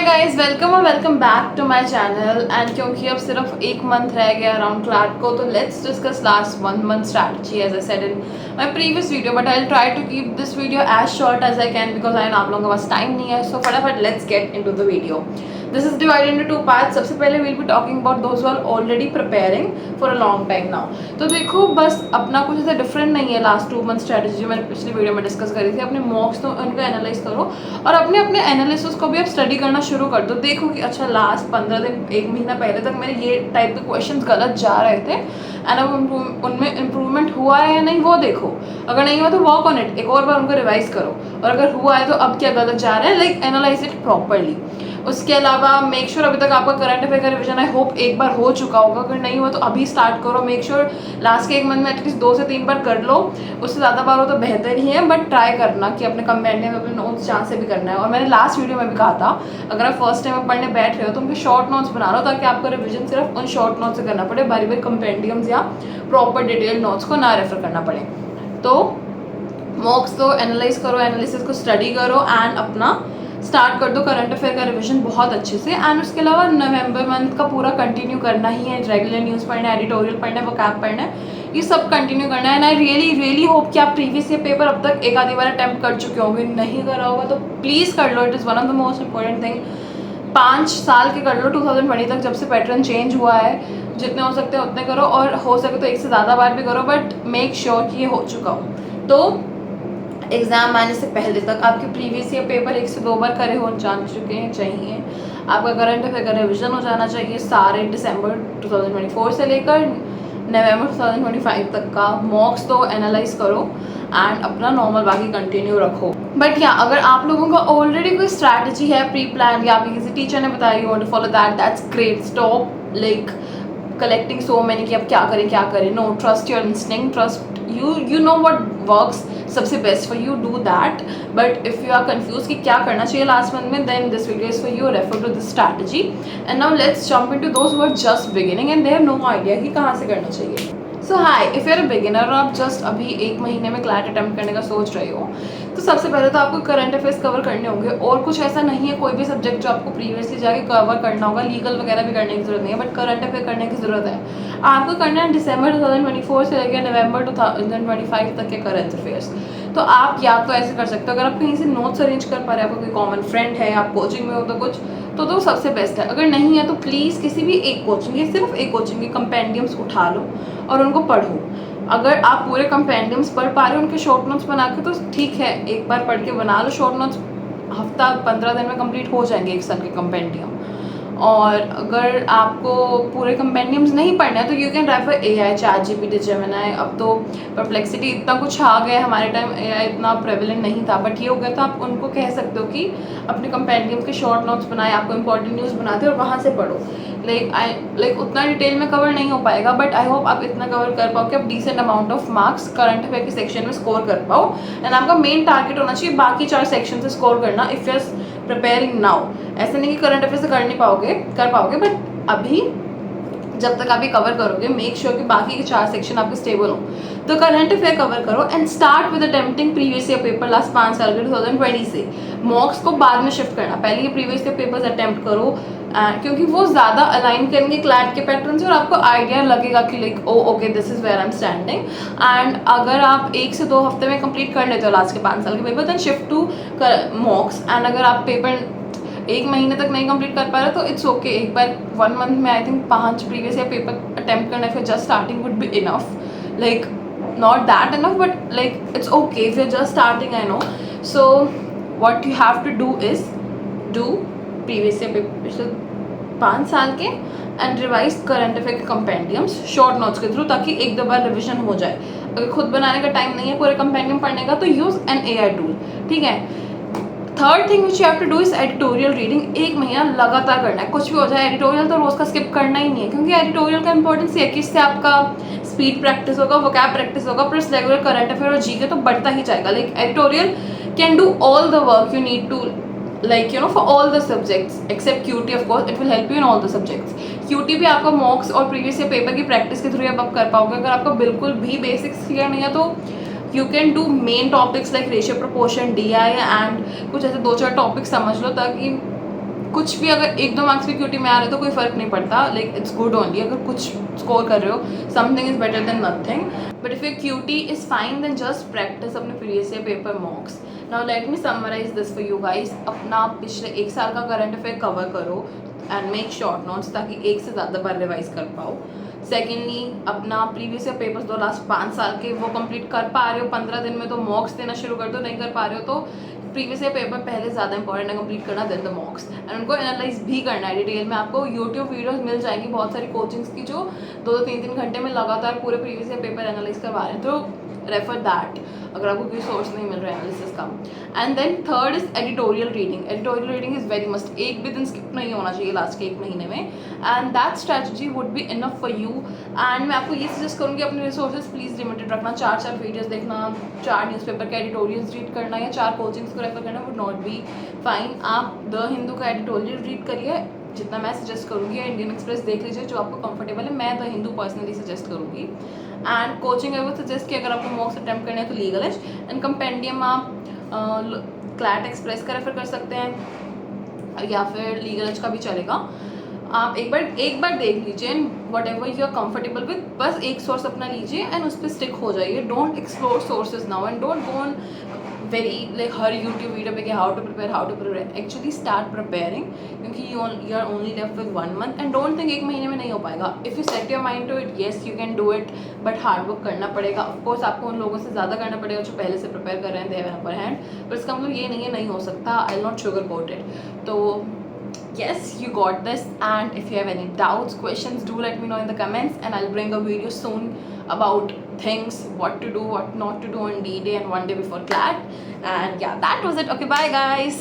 Guys welcome और welcome back to my channel. And क्योंकि अब सिर्फ एक मंथ रह गया अराउंड क्लैट को, तो let's discuss last 1 month strategy as I said in my previous video, but I'll try to keep this video as short as I can because I know आप लोगों के पास टाइम नहीं है। So फटाफट let's get into the video. This is divided into 2 parts. सबसे पहले we'll be talking about those who are already preparing for a long time now. तो देखो बस अपना कुछ ऐसा डिफरेंट नहीं है लास्ट 2 month स्ट्रेटजी जो मैंने पिछली वीडियो में डिस्कस करी थी। अपने मॉक्स तो उनको एनालाइज करो और अपने अपने एनालिसिस को भी आप स्टडी करना शुरू कर दो। देखो कि अच्छा लास्ट 15 दिन 1 महीना पहले तक मेरे ये टाइप के क्वेश्चन गलत जा रहे थे एंड अब उनमें इम्प्रूवमेंट हुआ है या नहीं वो देखो। अगर नहीं हुआ तो वर्क ऑन इट, एक और बार उनको रिवाइज करो, और अगर हुआ है तो अब क्या गलत जा रहा है, लाइक एनालाइज इट प्रॉपरली। उसके अलावा मेक श्योर अभी तक आपका करंट अफेयर का रिविजन आई होप एक बार हो चुका होगा। अगर नहीं हुआ तो अभी स्टार्ट करो। मेक श्योर लास्ट के 1 मंथ में एटलीस्ट 2 से 3 बार कर लो। उससे ज़्यादा बार हो तो बेहतर ही है, बट ट्राई करना कि अपने कंपेंडियम अपने नोट्स जहाँ से भी करना है। और मैंने लास्ट वीडियो में भी कहा था अगर आप फर्स्ट टाइम पढ़ने बैठ रहे हो तो उनके शॉर्ट नोट्स बना लो ताकि आपका रिविजन सिर्फ उन शॉर्ट नोट्स से करना पड़े, बारी बारी कंपेंडियम्स या प्रॉपर डिटेल नोट्स को ना रेफर करना पड़े। तो मॉक्स तो एनालाइज करो, एनालिसिस को स्टडी करो एंड अपना स्टार्ट कर दो करंट अफेयर का रिवीजन बहुत अच्छे से। एंड उसके अलावा नवंबर मंथ का पूरा कंटिन्यू करना ही है। रेगुलर न्यूज़ पढ़ना है, एडिटोरियल पढ़ना है, वोकैब पढ़ना है, ये सब कंटिन्यू करना है। एंड आई रियली होप कि आप प्रीवियस ईयर पेपर अब तक एक आधी बार अटैम्प्ट कर चुके होंगे। नहीं करा होगा तो प्लीज़ कर लो, it is one of the most important thing. 5 साल के कर लो 2020 तक, जब से पैटर्न चेंज हुआ है। जितने हो सकते हैं उतने करो, और हो सके तो एक से ज़्यादा बार भी करो, बट मेक श्योर कि ये हो चुका हो। तो एग्ज़ाम आने से पहले तक आपके प्रीवियस ईयर पेपर 1 से 2 बार करे हो जान चुके हैं चाहिए। आपका करंट अफेयर का रिविजन हो जाना चाहिए सारे दिसंबर 2024 से लेकर नवंबर 2025 तक का। मॉक्स तो एनालाइज करो एंड अपना नॉर्मल बाकी कंटिन्यू रखो। बट या अगर आप लोगों का ऑलरेडी कोई स्ट्रैटेजी है प्री प्लान या आपकी किसी टीचर ने बताई हो to follow that's great. Stop like collecting so many कि अब क्या करें। No, trust your instinct, trust you know what works सबसे best for you, do that. But if you are confuse कि क्या करना चाहिए लास्ट मंथ में, then this video is for you, refer to this strategy. And now let's jump into those who are just beginning and they have no idea कि कहाँ से करना चाहिए। So hi, if you are a beginner और आप just अभी 1 महीने में क्लैट अटैम्प्ट करने का सोच रहे हो, तो सबसे पहले तो आपको करंट अफेयर्स कवर करने होंगे। और कुछ ऐसा नहीं है कोई भी सब्जेक्ट जो आपको प्रीवियसली जाके कवर करना होगा, लीगल वगैरह भी करने की जरूरत नहीं है, बट करंट अफेयर करने की ज़रूरत है। आपको करना है दिसंबर 2024 से लेकर नवंबर 2025 तक के करंट अफेयर्स। तो आप या तो ऐसे कर सकते हो, अगर आप कहीं से नोट्स अरेंज कर पा रहे हैं, आपको कोई कॉमन फ्रेंड है, आप कोचिंग में हो तो कुछ तो सबसे बेस्ट है। अगर नहीं है तो प्लीज़ किसी भी एक कोचिंग की, सिर्फ एक कोचिंग के कंपेंडियम्स उठा लो और उनको पढ़ो। अगर आप पूरे कंपेंडियम्स पढ़ पा रहे हो उनके शॉर्ट नोट्स बना के, तो ठीक है, एक बार पढ़ के बना लो शॉर्ट नोट्स। हफ्ता 15 दिन में कंप्लीट हो जाएंगे 1 साल के कंपेंडियम। और अगर आपको पूरे कंपेंडियम्स नहीं पढ़ना है तो you can refer AI, ChatGPT, Gemini. अब तो परप्लेक्सिटी इतना कुछ आ गया है, हमारे टाइम AI इतना प्रेवलेंट नहीं था, बट ये हो गया। तो आप उनको कह सकते हो कि अपने कंपेंडियम के शॉर्ट नोट्स बनाए, आपको इंपॉर्टेंट न्यूज़ बनाते और वहाँ से पढ़ो। लाइक उतना डिटेल में कवर नहीं हो पाएगा, बट आई होप आप इतना कवर कर पाओ कि आप decent amount of marks current affair के सेक्शन में स्कोर कर पाओ। एंड आपका मेन टारगेट होना चाहिए बाकी 4 सेक्शन से स्कोर करना if you are preparing now. ऐसे नहीं कि करंट अफेयर से कर पाओगे, बट अभी जब तक आप ये कवर करोगे मेक श्योर कि बाकी के 4 सेक्शन आपके स्टेबल हो। तो करंट अफेयर कवर करो and start with attempting previous year paper last 5 साल के 2020 से। मॉक्स को बाद में शिफ्ट करना, पहले ये प्रीवियस ईयर पेपर्स अटेम्प्ट करो क्योंकि वो ज़्यादा अलाइन करेंगे क्लैट के पैटर्न से और आपको आइडिया लगेगा कि like okay this is where I am standing. And अगर आप 1 से 2 हफ्ते में कंप्लीट कर लेते हो लास्ट के 5 साल के paper, then shift to mocks. And अगर आप पेपर 1 महीने तक नहीं कंप्लीट कर पा रहे तो इट्स ओके। एक बार 1 मंथ में I think 5 previous year paper attempt करना फिर just starting would be enough. Like not that enough, but like it's okay if you are just starting, I know. So what you have to do is do previous year paper 5 साल के and revise current affair के compendiums short notes के through, ताकि 1-2 बार revision हो जाए। अगर खुद बनाने का टाइम नहीं है पूरे कंपेंडियम पढ़ने का तो यूज़ एन AI टूल, ठीक है। Third thing which you have to do is editorial reading. 1 महीना लगातार करना है, कुछ भी हो जाए। एडिटोरियल तो रोज़ का स्किप करना ही नहीं है, क्योंकि एडिटोरियल का इंपॉर्टेंस ये है कि इससे आपका स्पीड प्रैक्टिस होगा, वोकैब प्रैक्टिस होगा, प्लस रेगुलर करंट अफेयर और जीके तो बढ़ता ही जाएगा। Like editorial can do all the work you need to, like you know, for all the subjects except QT, of course it will help you in all the subjects. QT भी आपका मॉक्स और previous year paper की practice के through आप कर पाओगे। अगर आपका बिल्कुल भी बेसिक्स क्लियर नहीं है तो you can do main topics like ratio, proportion, DI and कुछ ऐसे 2-4 टॉपिक्स समझ लो, ताकि कुछ भी अगर 1-2 मार्क्स भी क्यूटी में आ रहे तो कोई फ़र्क नहीं पड़ता, लाइक इट्स गुड ओनली। अगर कुछ स्कोर कर रहे हो, something is better than nothing. But if your QT is fine then just practice अपने previous year paper mocks. Now let me summarize this for you guys. अपना पिछले 1 साल का करंट अफेयर कवर करो एंड मेक शॉर्ट नोट्स, ताकि एक से ज़्यादा बार रिवाइज कर पाओ। सेकेंडली, अपना प्रीवियस ईयर पेपर्स दो लास्ट 5 साल के, वो कंप्लीट कर पा रहे हो 15 दिन में तो मॉक्स देना शुरू कर दो, नहीं कर पा रहे हो तो प्रीवियस ईयर पेपर पहले ज़्यादा इंपॉर्टेंट है कंप्लीट करना देन द मॉक्स, एंड उनको एनालाइज भी करना है डिटेल में। आपको यूट्यूब वीडियोस मिल जाएंगी बहुत सारी कोचिंग्स की जो 2-3 घंटे में लगातार पूरे प्रीवियस ईयर पेपर एनालाइज करवा रहे हैं, तो रेफर दैट अगर आपको कोई सोर्स नहीं मिल रहा है एनालिसिस का। And then third is editorial reading. Editorial reading is very must, एक भी दिन स्किप नहीं होना चाहिए लास्ट के 1 महीने में, and that strategy would be enough for you. And मैं आपको ये सजेस्ट करूँगी अपने रिसोर्सेज प्लीज़ लिमिटेड रखना। 4 वीडियोज़ देखना, 4 न्यूज़पेपर के एडिटोरियल्स रीड करना या 4 कोचिंग्स को रेफर करना वुड नॉट बी फाइन। आप द हिंदू का एडिटोरियल रीड करिए जितना मैं सजेस्ट करूँगी, या इंडियन एक्सप्रेस देख लीजिए जो आपको कंफर्टेबल है। मैं द हिंदू पर्सनली सजेस्ट करूँगी। And coaching I would suggest कि अगर आपको मॉक्स अटैम्प्ट करने हैं तो लीगल एज, एंड कंपेंडियम आप क्लैट एक्सप्रेस का रेफर कर सकते हैं या फिर लीगल एज का भी चलेगा। आप एक बार देख लीजिए and whatever you are comfortable with, बस एक सोर्स अपना लीजिए एंड उस पर स्टिक हो जाइए। Don't explore sources now and don't go on very like हर यूट्यूब वीडियो पे कि how to prepare. Actually start preparing, क्योंकि you are only left with 1 month, and don't think 1 महीने में नहीं हो पाएगा। If you set your mind to it, yes you can do it, but hard work करना पड़ेगा। ऑफकोर्स आपको उन लोगों से ज़्यादा करना पड़ेगा जो पहले से प्रिपेयर कर रहे हैं, they have an upper hand, पर इसका मतलब ये नहीं है नहीं हो सकता। I will not sugar coat it. तो yes, you got this, and if you have any doubts, questions, do let me know in the comments, and I'll bring a video soon about things, what to do, what not to do on D-Day and 1 day before CLAT. And yeah, that was it. Okay, bye guys.